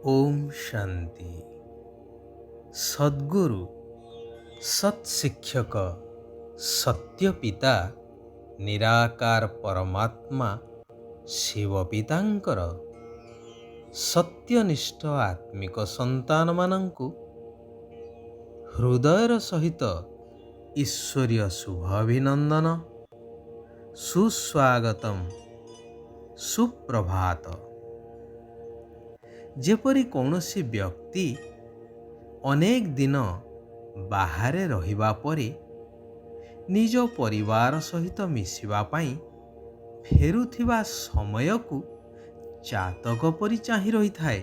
ओम शांति। सद्गुरु सत्शिक्षक सत्य पिता निराकार परमात्मा शिव पितांकर सत्यनिष्ठ आत्मिक संतान मानंकु हृदयर सहित ईश्वरीय शुभाभिनंदन, सुस्वागतम, सुप्रभात। जेपरी कौनसी व्यक्ति अनेक दिन बाहरे रहिबा परे निज परिवार सहित मिशिबा पाई फेरुथिबा समय को चातक परि चाहि रही थाए।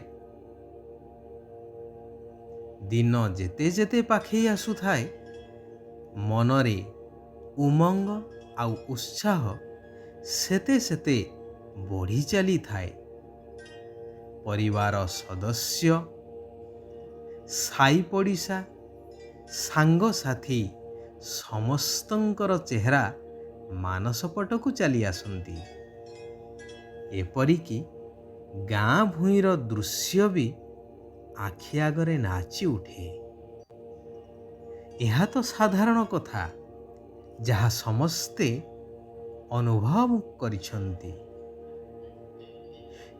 दिन जेते जेते पाखई आसु थाए मनरे उमंग आउ उत्साह सेते सेते बढ़ी चली थाए। परिवार सदस्य, साई पड़िशा, सांग साथी समस्तंकर चेहरा मानसपटकु चली आसंती। एपरिकी गाँ भूईर दृश्य भी आखि आगरे नाची उठे। यह तो साधारण कथा जहाँ समस्ते अनुभव करिछंती।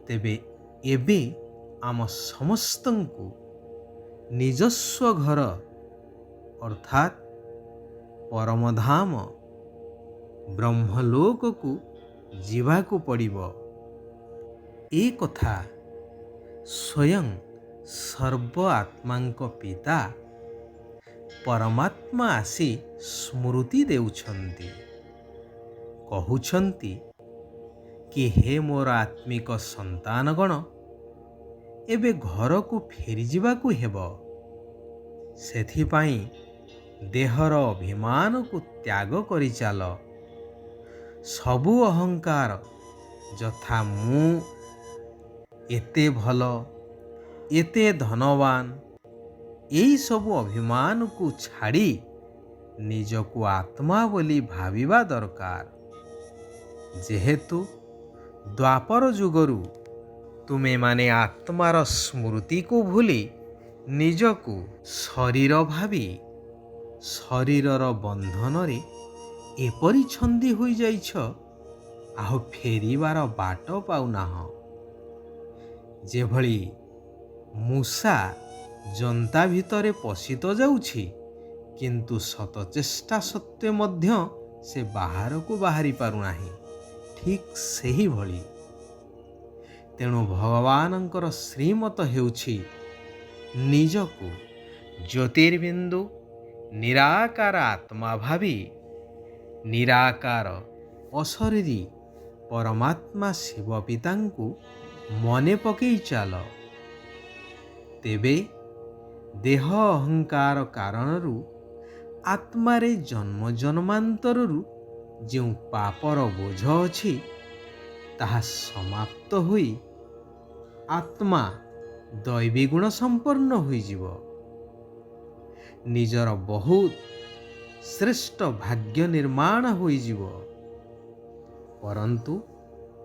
तेबे एबे आम समस्तंकु निजस्व घर अर्थात परमधाम ब्रह्मलोक को जीवाकु पड़िबो। ए कथा स्वयं सर्व आत्मांक पिता परमात्मा आसी स्मृति देउछंती। कहुछंती कि हे मोर आत्मिक संतानगण, एबे घर को फेरी जिबाकु हेबो। सेथिपाई देहर अभिमान को त्याग करि चाल। सबु अहंकार जथा मु एते भल, एते धनवान, एई सबु अभिमान को छाड़ी निजको आत्मा बोली भाविबा दरकार। जेहेतु द्वापर जुगरु तुमे माने आत्मार स्मृति को भूली निजकु शरीर भावी शरीरर बंधन रे एपरी छंदी होई जाइछ, आहो फेरिबार बाट पाउनाह। जेभଳି मूषा जंता भितरे पशि तो जाउछि किंतु शतचेष्टा सत्वे मध्य से बाहर को बाहरी पारु नाही, ठीक सेही भଳି। तेणु भगवानंकर श्रीमत हेउछि निजकु ज्योतिर्बिंदु निराकार आत्मा भावी निराकार अशरीरी परमात्मा शिव पितांकु मने पकई चाल। तेबे देह अहंकार कारणरू आत्मारे जन्म जन्मांतररू जो पापर बोझ अछि ताहा समाप्त होई आत्मा दैवी गुण संपन्न होई जीव। निजर बहुत श्रेष्ठ भाग्य निर्माण होई जीव। परंतु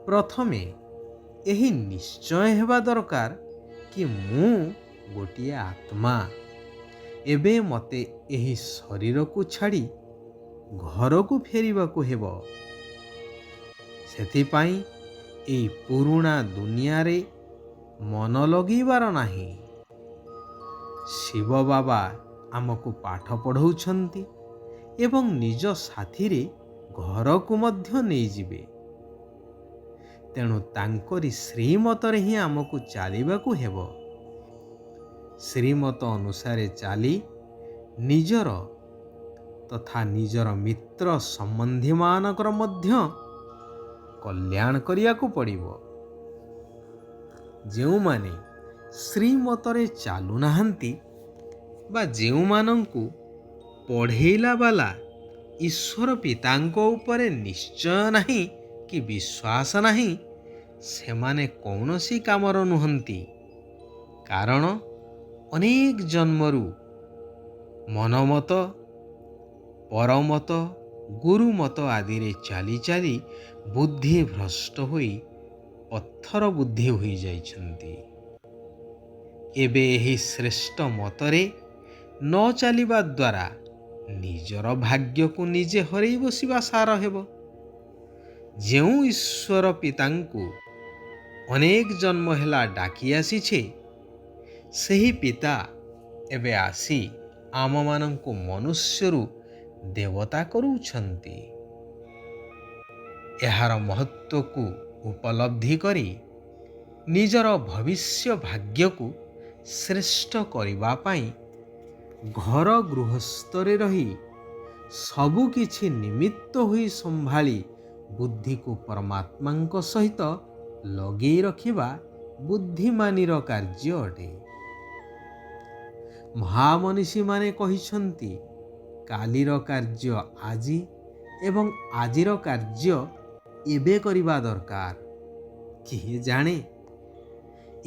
प्रथमे एही निश्चय हेबा दरकार कि मु गोटिए आत्मा, एबे मते एही शरीर को छाड़ी घर को फेरिबा को हेबो। सेथिपाई एई पुरुणा दुनिया रे मन लगीबार नाही। शिव बाबा आमको पाठ पढ़ौछंती एवं निज साथी रे घर को मध्य नहीं जिबे। तेणु तांकरी श्रीमत रे ही आमको चालिबाकु हेबो। श्रीमत अनुसारे चाली निजर तथा निजर मित्र संबंधी मानकर मध्य कल्याण करिया को पड़िबो। जेउ माने श्रीमत रे चालू नाहंती बा जेउ मानंकु पढ़ेला बाला ईश्वर पितांको उपरे निश्चय नहीं कि विश्वास नहीं, सेमाने कौनसी कामर नुहंती। कारण अनेक जन्मरू मनमत परमत गुरुमत आदि रे चाली चाली बुद्धि भ्रष्ट होई पत्थर बुद्धि होई जाइछंती। ଏବେ ଏହି ଶ୍ରେଷ୍ଠ ମତରେ ନ ଚାଲିବା ଦ୍ୱାରା ନିଜର ଭାଗ୍ୟକୁ ନିଜେ ହରେଇ ବସିବା ସାର ହେବ। ଯେଉଁ ଈଶ୍ୱର ପିତାଙ୍କୁ ଅନେକ ଜନ୍ମ ହେଲା ଡାକି ଆସିଛେ, ସେହି ପିତା ଏବେ ଆସି ଆମମାନଙ୍କୁ ମନୁଷ୍ୟରୁ ଦେବତା କରୁଛନ୍ତି। ଏହାର ମହତ୍ତ୍ୱକୁ ଉପଲବ୍ଧି କରି ନିଜର ଭବିଷ୍ୟ ଭାଗ୍ୟକୁ ଶ୍ରେଷ୍ଠ କରିବା ପାଇଁ ଘର ଗୃହସ୍ଥରେ ରହି ସବୁକିଛି ନିମିତ୍ତ ହୋଇ ସମ୍ଭାଳି ବୁଦ୍ଧିକୁ ପରମାତ୍ମାଙ୍କ ସହିତ ଲଗେଇ ରଖିବା ବୁଦ୍ଧିମାନୀର କାର୍ଯ୍ୟ ଅଟେ। ମହାମନୀଷୀମାନେ କହିଛନ୍ତି, କାଲିର କାର୍ଯ୍ୟ ଆଜି ଏବଂ ଆଜିର କାର୍ଯ୍ୟ ଏବେ କରିବା ଦରକାର। କିଏ ଜାଣେ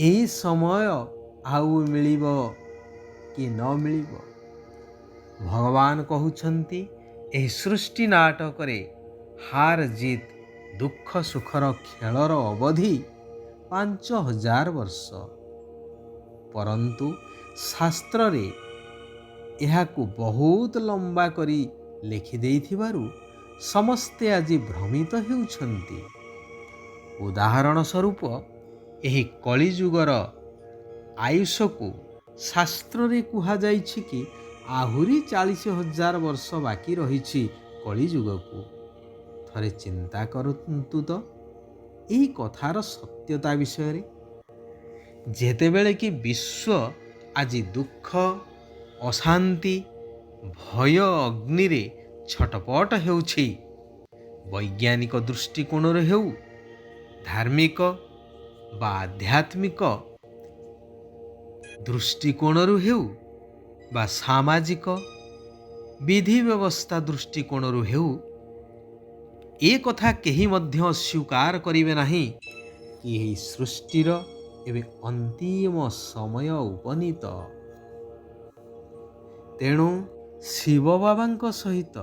ଏହି ସମୟ ଆଉ ମିଳିବ କି ନ ମିଳିବ। ଭଗବାନ କହୁଛନ୍ତି, ଏହି ସୃଷ୍ଟି ନାଟକରେ ହାର ଜିତ୍ ଦୁଃଖ ସୁଖର ଖେଳର ଅବଧି 5000 ବର୍ଷ। ପରନ୍ତୁ ଶାସ୍ତ୍ରରେ ଏହାକୁ ବହୁତ ଲମ୍ବା କରି ଲେଖିଦେଇଥିବାରୁ ସମସ୍ତେ ଆଜି ଭ୍ରମିତ ହେଉଛନ୍ତି। ଉଦାହରଣ ସ୍ୱରୂପ ଏହି କଳିଯୁଗର ଆୟୁଷକୁ ଶାସ୍ତ୍ରରେ କୁହାଯାଇଛି କି ଆହୁରି 40,000 ବର୍ଷ ବାକି ରହିଛି କଳିଯୁଗକୁ। ଥରେ ଚିନ୍ତା କରନ୍ତୁ ତ ଏହି କଥାର ସତ୍ୟତା ବିଷୟରେ। ଯେତେବେଳେ କି ବିଶ୍ୱ ଆଜି ଦୁଃଖ, ଅଶାନ୍ତି, ଭୟ ଅଗ୍ନିରେ ଛଟପଟ ହେଉଛି, ବୈଜ୍ଞାନିକ ଦୃଷ୍ଟିକୋଣରୁ ହେଉ, ଧାର୍ମିକ ବା ଆଧ୍ୟାତ୍ମିକ ଦୃଷ୍ଟିକୋଣରୁ ହେଉ ବା ସାମାଜିକ ବିଧି ବ୍ୟବସ୍ଥା ଦୃଷ୍ଟିକୋଣରୁ ହେଉ, ଏ କଥା କେହି ମଧ୍ୟ ସ୍ୱୀକାର କରିବେ ନାହିଁ କି ଏହି ସୃଷ୍ଟିର ଏବେ ଅନ୍ତିମ ସମୟ ଉପନୀତ। ତେଣୁ ଶିବ ବାବାଙ୍କ ସହିତ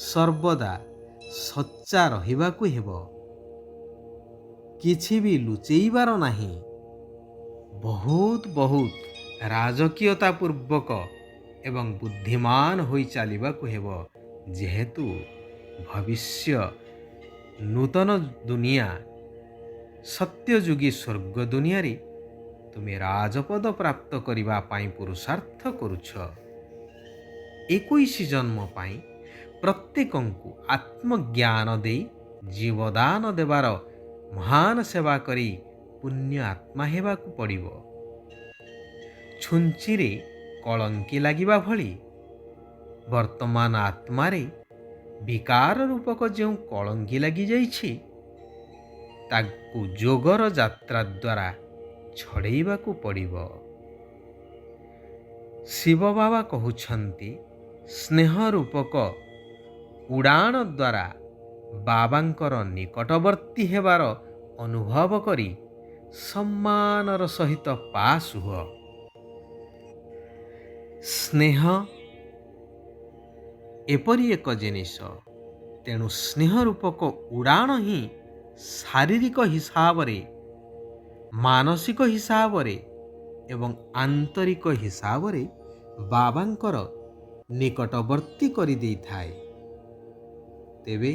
ସର୍ବଦା ସଚ୍ଚା ରହିବାକୁ ହେବ। କିଛି ବି ଲୁଚେଇବାର ନାହିଁ। ବହୁତ ରାଜକୀୟତା ପୂର୍ବକ ଏବଂ ବୁଦ୍ଧିମାନ ହୋଇ ଚାଲିବାକୁ ହେବ। ଯେହେତୁ ଭବିଷ୍ୟ ନୂତନ ଦୁନିଆ ସତ୍ୟଯୁଗୀ ସ୍ୱର୍ଗ ଦୁନିଆରେ ତୁମେ ରାଜପଦ ପ୍ରାପ୍ତ କରିବା ପାଇଁ ପୁରୁଷାର୍ଥ କରୁଛ। 21 ଜନ୍ମ ପାଇଁ ପ୍ରତ୍ୟେକଙ୍କୁ ଆତ୍ମଜ୍ଞାନ ଦେଇ ଜୀବଦାନ ଦେବାର ମହାନ ସେବା କରି ପୁଣ୍ୟ ଆତ୍ମା ହେବାକୁ ପଡ଼ିବ। ଛୁଞ୍ଚିରେ କଳଙ୍କି ଲାଗିବା ଭଳି ବର୍ତ୍ତମାନ ଆତ୍ମାରେ ବିକାର ରୂପକ ଯେଉଁ କଳଙ୍କି ଲାଗିଯାଇଛି, ତାକୁ ଯୋଗର ଯାତ୍ରା ଦ୍ୱାରା ଛଡ଼େଇବାକୁ ପଡ଼ିବ। ଶିବ ବାବା କହୁଛନ୍ତି, ସ୍ନେହ ରୂପକ ଉଡ଼ାଣ ଦ୍ୱାରା ବାବାଙ୍କର ନିକଟବର୍ତ୍ତୀ ହେବାର ଅନୁଭବ କରି ସମ୍ମାନର ସହିତ ପାସ୍ ହୁଅ। ସ୍ନେହ ଏପରି ଏକ ଜିନିଷ, ତେଣୁ ସ୍ନେହ ରୂପକ ଉଡ଼ାଣ ହିଁ ଶାରୀରିକ ହିସାବରେ, ମାନସିକ ହିସାବରେ ଏବଂ ଆନ୍ତରିକ ହିସାବରେ ବାବାଙ୍କର ନିକଟବର୍ତ୍ତୀ କରିଦେଇଥାଏ। ତେବେ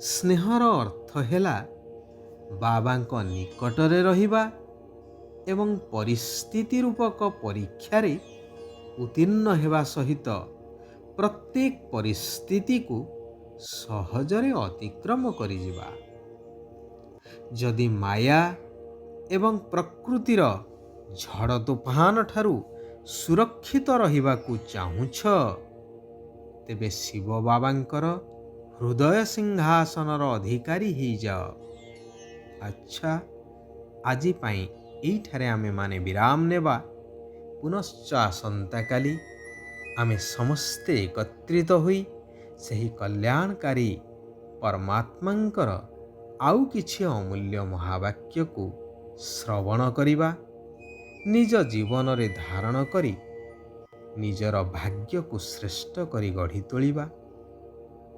ସ୍ନେହର ଅର୍ଥ ହେଲା ବାବାଙ୍କ ନିକଟରେ ରହିବା ଏବଂ ପରିସ୍ଥିତି ରୂପକ ପରୀକ୍ଷାରେ ଉତ୍ତୀର୍ଣ୍ଣ ହେବା ସହିତ ପ୍ରତ୍ୟେକ ପରିସ୍ଥିତିକୁ ସହଜରେ ଅତିକ୍ରମ କରିଯିବା। ଯଦି ମାୟା ଏବଂ ପ୍ରକୃତିର ଝଡ଼ ତୋଫାନ ଠାରୁ ସୁରକ୍ଷିତ ରହିବାକୁ ଚାହୁଁଛ, ତେବେ ଶିବ ବାବାଙ୍କର ହୃଦୟ ସିଂହାସନର ଅଧିକାରୀ ହେଇଯାଅ। ଆଚ୍ଛା, ଆଜି ପାଇଁ ଏଇଠାରେ ଆମେମାନେ ବିରାମ ନେବା। ପୁନଶ୍ଚ ଆସନ୍ତାକାଲି ଆମେ ସମସ୍ତେ ଏକତ୍ରିତ ହୋଇ ସେହି କଲ୍ୟାଣକାରୀ ପରମାତ୍ମାଙ୍କର ଆଉ କିଛି ଅମୂଲ୍ୟ ମହାବାକ୍ୟକୁ ଶ୍ରବଣ କରିବା, ନିଜ ଜୀବନରେ ଧାରଣ କରି ନିଜର ଭାଗ୍ୟକୁ ଶ୍ରେଷ୍ଠ କରି ଗଢ଼ି ତୋଳିବା।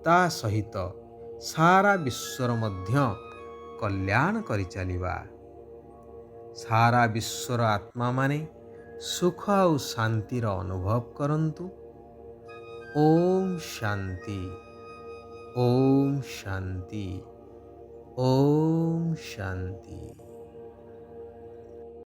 ତା ସହିତ ସାରା ବିଶ୍ୱର ମଧ୍ୟ କଲ୍ୟାଣ କରିଚାଲିବା। ସାରା ବିଶ୍ୱର ଆତ୍ମାମାନେ ସୁଖ ଆଉ ଶାନ୍ତିର ଅନୁଭବ କରନ୍ତୁ। ଓମ୍ ଶାନ୍ତି, ଓମ୍ ଶାନ୍ତି, ଓମ୍ ଶାନ୍ତି।